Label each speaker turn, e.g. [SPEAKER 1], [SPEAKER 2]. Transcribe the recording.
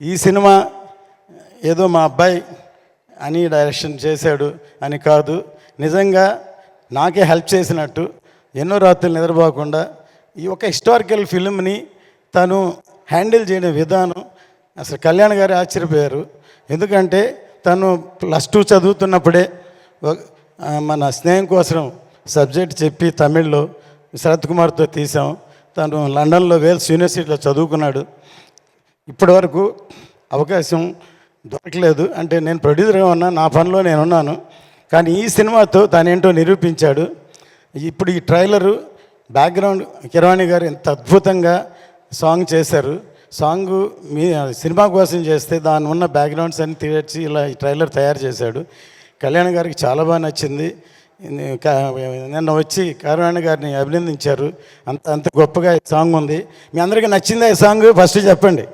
[SPEAKER 1] ఈ సినిమా ఏదో మా అబ్బాయి అని డైరెక్షన్ చేశాడు అని కాదు, నిజంగా నాకే హెల్ప్ చేసినట్టు, ఎన్నో రాత్రులు నిద్రపోకుండా ఈ ఒక హిస్టారికల్ ఫిల్మ్ని తను హ్యాండిల్ చేయడం విధానం అసలు కళ్యాణ్ గారు ఆశ్చర్యపోయారు. ఎందుకంటే తను +2 చదువుతున్నప్పుడే మన స్నేహం కోసం సబ్జెక్ట్ చెప్పి తమిళ్లో శరత్ కుమార్తో తీసాం. తను లండన్లో వేల్స్ యూనివర్సిటీలో చదువుకున్నాడు. ఇప్పటి వరకు అవకాశం దొరకలేదు. అంటే నేను ప్రొడ్యూసర్గా ఉన్నా, నా పనిలో నేను ఉన్నాను. కానీ ఈ సినిమాతో తనేంటో నిరూపించాడు. ఇప్పుడు ఈ ట్రైలరు బ్యాక్గ్రౌండ్ కిరవాణి గారు ఎంత అద్భుతంగా సాంగ్ చేశారు. సాంగు మీ సినిమా కోసం చేస్తే దాని ఉన్న బ్యాక్గ్రౌండ్స్ అన్ని తీర్చి ఇలా ఈ ట్రైలర్ తయారు చేశాడు. కళ్యాణ్ గారికి చాలా బాగా నచ్చింది. నిన్న వచ్చి కిరవాణి గారిని అభినందించారు. అంత గొప్పగా ఈ సాంగ్ ఉంది. మీ అందరికీ నచ్చిందా ఈ సాంగ్? ఫస్ట్ చెప్పండి.